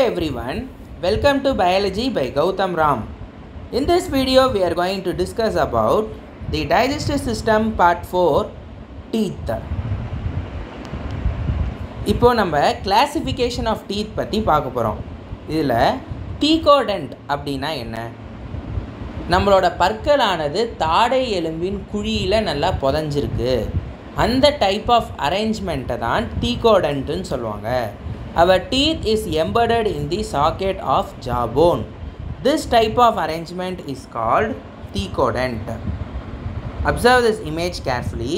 everyone, welcome to Biology by Gowthamram. In this video we are going to discuss about the digestive system part 4, teeth. இப்போ நம்ம classification of teeth பற்றி பார்க்க போகிறோம். இதில் Thecodont அப்படின்னா என்ன? நம்மளோட பற்களானது தாடை எலும்பின் குழியில் நல்லா புதஞ்சிருக்கு. அந்த டைப் ஆஃப் அரேஞ்ச்மெண்ட்டை தான் Thecodont சொல்லுவாங்க. Our teeth is embedded in the socket of jawbone. This type of arrangement is called Thecodont. Observe this image carefully.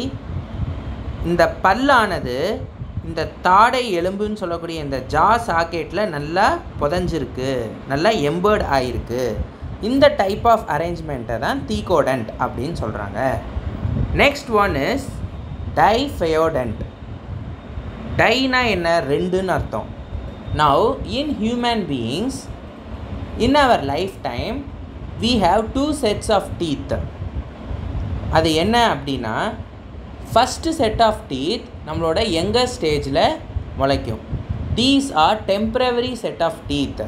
இந்த பல்லானது இந்த தாடை எலும்புன்னு சொல்லக்கூடிய இந்த ஜா சாக்கெட்டில் நல்லா புதஞ்சிருக்கு, நல்லா எம்பர்ட் ஆகிருக்கு. இந்த டைப் ஆஃப் அரேஞ்ச்மெண்ட்டை தான் Thecodont அப்படின்னு சொல்கிறாங்க. Next one is Diphyodont. டைனா என்ன? ரெண்டுன்னு அர்த்தம். Now in human beings in our lifetime we have 2 sets of teeth. அது என்ன அப்படின்னா, ஃபஸ்ட்டு செட் ஆஃப் டீத் நம்மளோட யங்கர் ஸ்டேஜில் முளைக்கும். These are temporary set of teeth.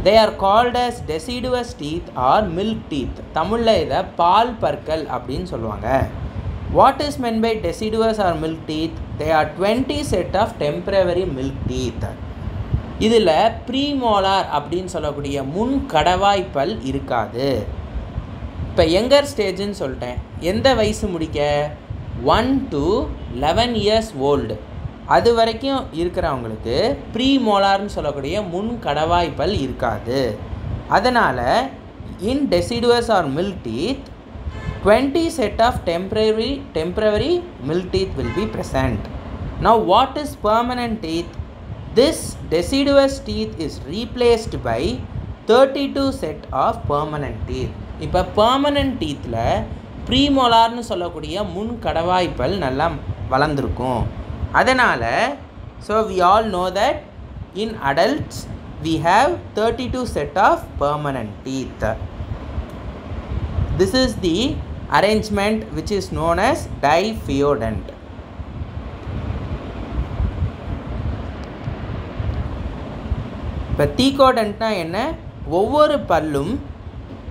They are called as deciduous teeth or milk teeth. தமிழில் இதை பால் பற்கள் அப்படின்னு சொல்லுவாங்க. What is meant by deciduous or milk teeth? They are 20 set of temporary milk teeth. இதில் premolar அப்படின்னு சொல்லக்கூடிய முன் கடவாய்ப்பல் இருக்காது. இப்போ யங்கர் ஸ்டேஜுன்னு சொல்லிட்டேன். எந்த வயசு முடிக்க? 1 to 11 years old. அது வரைக்கும் இருக்கிறவங்களுக்கு ப்ரீமோலார்னு சொல்லக்கூடிய முன் கடவாய்ப்பல் இருக்காது. அதனால் in deciduous or milk teeth 20 set of temporary milk teeth will be present. Now what is permanent teeth? This deciduous teeth is replaced by 32 set of permanent teeth. இப்போ permanent teethல ப்ரீமோலார்னு சொல்லக்கூடிய முன் கடவாய்ப்பல் நல்லா வளர்ந்துருக்கும். அதனால் so we all know that in adults we have 32 set of permanent teeth. This is the arrangement which is known as Diphyodont. இப்போ Thecodont என்ன? ஒவ்வொரு பல்லும்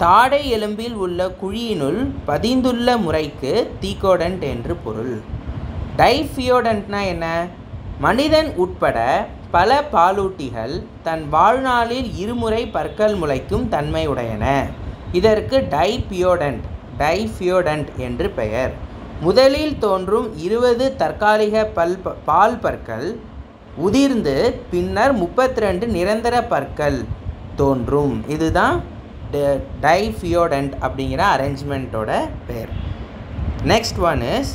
தாடை எலும்பில் உள்ள குழியினுள் பதிந்துள்ள முறைக்கு Thecodont என்று பொருள். Diphyodont என்ன? மனிதன் உட்பட பல பாலூட்டிகள் தன் வாழ்நாளில் இருமுறை பற்கள் முளைக்கும் தன்மை உடையன. இதற்கு Diphyodont என்று பெயர். முதலில் தோன்றும் 20 தற்காலிக பால் பற்கள் உதிர்ந்து பின்னர் 32 நிரந்தர பற்கள் தோன்றும். இதுதான் Diphyodont அப்படிங்கிற அரேஞ்ச்மெண்ட்டோட பெயர். Next one is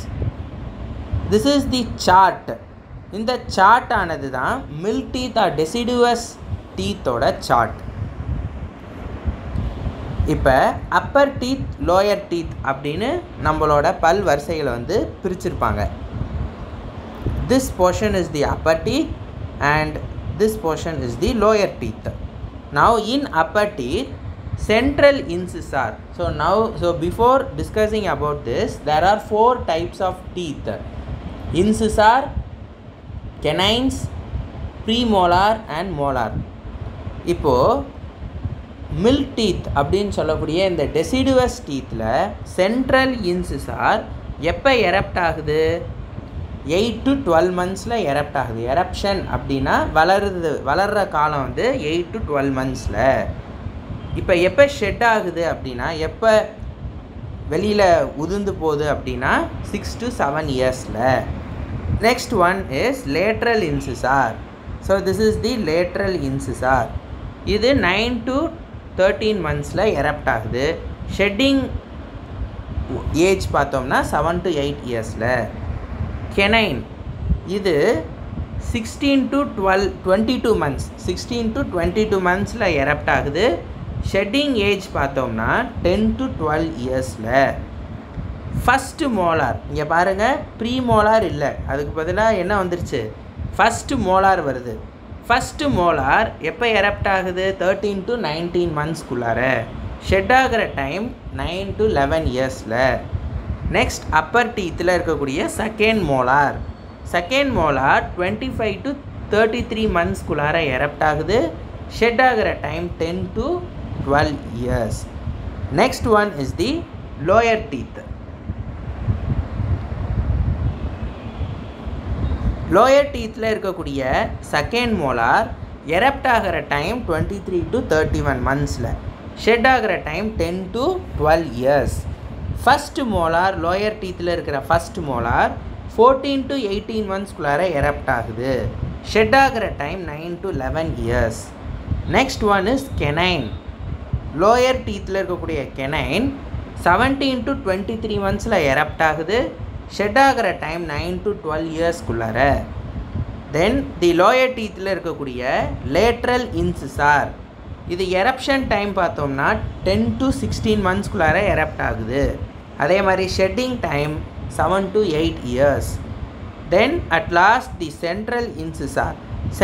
this is the chart. இந்த சார்ட் ஆனது தான் மில்க் டீத் ஆர் deciduous டீத்தோட சார்ட். இப்போ அப்பர் டீத் லோயர் டீத் அப்படின்னு நம்மளோட பல் வரிசைகளை வந்து பிரிச்சிருப்பாங்க. This portion is the upper teeth and this portion is the lower teeth. Now in upper teeth central incisor. So before discussing about this, there are 4 types of teeth: incisor, canines, premolar and molar. இப்போது milk teeth அப்படின்னு சொல்லக்கூடிய இந்த deciduous டீத்தில் central incisor எப்போ erupt ஆகுது? 8 to 12 monthஸில் erupt ஆகுது. Eruption அப்படின்னா வளர்கிற காலம் வந்து 8 to 12 monthஸில். இப்போ எப்போ ஷெட் ஆகுது அப்படின்னா, எப்போ வெளியில் உதிர்ந்து போகுது அப்படின்னா 6 to 7 yearsல. Next one is lateral incisor. So this is the lateral incisor. இது 9 to 13 monthஸில் எரப்ட் ஆகுது. ஷெட்டிங் ஏஜ் பார்த்தோம்னா 7 to 8 yearsல. கெனைன் இது 16 to 22 months, 16 to 22 monthஸில் எரப்ட் ஆகுது. ஷெட்டிங் ஏஜ் பார்த்தோம்னா 10 to 12 yearsல. ஃபஸ்ட்டு மோலார் இங்கே பாருங்கள், ப்ரீ மோலார் இல்லை, அதுக்கு பதிலாக என்ன வந்துருச்சு? ஃபஸ்ட்டு மோலார் வருது. ஃபஸ்ட்டு மோலார் எப்போ எரப்ட் ஆகுது? 13 to 19 monthsக்குள்ளார. ஷெட் ஆகிற டைம் 9 to 11 yearsல. நெக்ஸ்ட் அப்பர் டீத்தில் இருக்கக்கூடிய செகண்ட் மோலார் 25 to 33 monthsக்குள்ளார எரப்ட் ஆகுது. shed ஆகிற time 10 to 12 years. Next one is the lower teeth. lower teethல இருக்கக்கூடிய second molar erupt ஆகிற time 23 to 31 monthsல, shed ஆகிற time 10 to 12 years. first molar lower teethல இருக்கிற first molar 14 to 18 months குள்ளார erupt ஆகுது. shed ஆகிற time 9 to 11 years. next one is canine. lower teethல இருக்கக்கூடிய canine 17 to 23 monthsல erupt ஆகுது. shed ஆகிற time 9 to 12 years குள்ளார. then the lower teethல இருக்கக்கூடிய lateral incisor, இது eruption time பார்த்தோம்னா 10 to 16 months குள்ளார erupt ஆகுது. அதே மாதிரி shedding time 7 to 8 years. then at last the central incisor.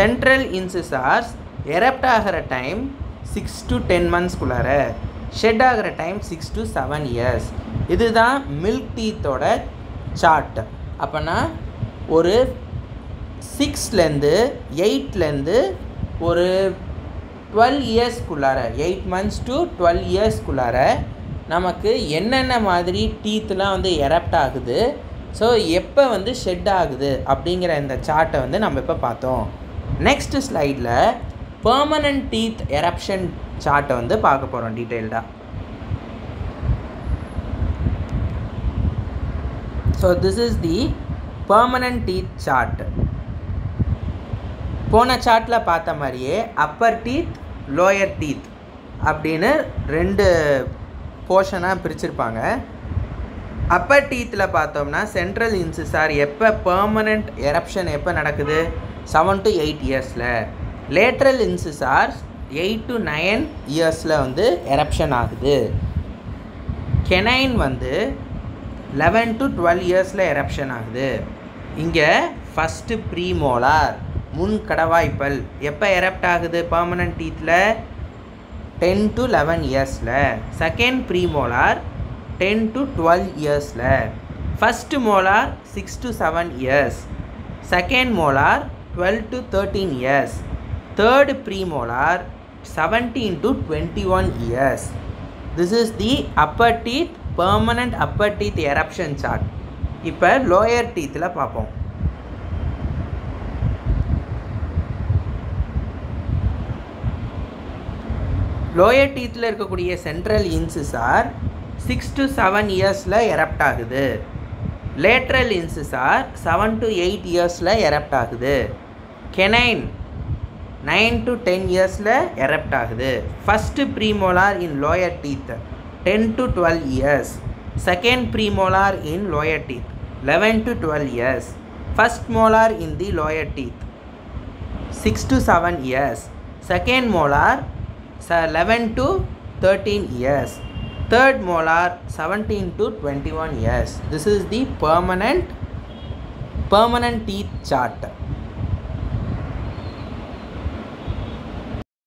central incisors erupt ஆகிற time 6 to 10 months குள்ளார, shed ஆகிற time 6 to 7 years. இதுதான் milk teeth ஓட சார்ட். அப்போனா ஒரு 6லேருந்து 8லேருந்து ஒரு 12 இயர்ஸ்க்குள்ளார, 8 months to 12 இயர்ஸ்க்குள்ளார நமக்கு என்னென்ன மாதிரி டீத்லாம் வந்து எரப்ட் ஆகுது, ஸோ எப்போ வந்து ஷெட் ஆகுது அப்படிங்கிற இந்த சார்ட்டை வந்து நம்ம இப்போ பார்த்தோம். நெக்ஸ்ட் ஸ்லைடில் பெர்மனன்ட் டீத் எரப்ஷன் சார்ட்டை வந்து பார்க்க போகிறோம் டீட்டெயில்டாக. So this is the permanent teeth chart. போன சார்ட்டில் பார்த்த மாதிரியே அப்பர் டீத், லோயர் டீத் அப்படின்னு ரெண்டு போர்ஷனாக பிரிச்சிருப்பாங்க. அப்பர் டீத்தில் பார்த்தோம்னா சென்ட்ரல் இன்சிசார் எப்போ பெர்மனண்ட் எரப்ஷன் எப்போ நடக்குது, 7 to 8 இயர்ஸில். லேட்ரல் இன்சிசார்ஸ் 8 to 9 இயர்ஸில் வந்து எரப்ஷன் ஆகுது. கெனைன் வந்து 11 to 12 இயர்ஸில் எரப்ஷன் ஆகுது. இங்கே ஃபஸ்ட்டு ப்ரீமோலார் முன் கடவாய்ப்பல் எப்போ எரப்ட் ஆகுது பெர்மனன்ட் டீத்தில், 10 to 11 இயர்ஸில். செகண்ட் ப்ரீமோலார் 10 to 12 இயர்ஸில். First molar 6 to 7 years. Second molar 12 to 13 years. Third premolar 17 to 21 years. This is the upper teeth permanent upper teeth eruption chart. இப்போ lower teethல பார்ப்போம். lower teethல இருக்கக்கூடிய central incisor 6 to 7 இயர்ஸில் erupt ஆகுது. lateral incisor 7 to 8 இயர்ஸில் erupt ஆகுது. canine 9 to 10 இயர்ஸில் erupt ஆகுது. first premolar in lower teeth 10 to 12 years. second premolar in lower teeth 11 to 12 years. first molar in the lower teeth 6 to 7 years. second molar 11 to 13 years. third molar 17 to 21 years. This is the permanent teeth chart.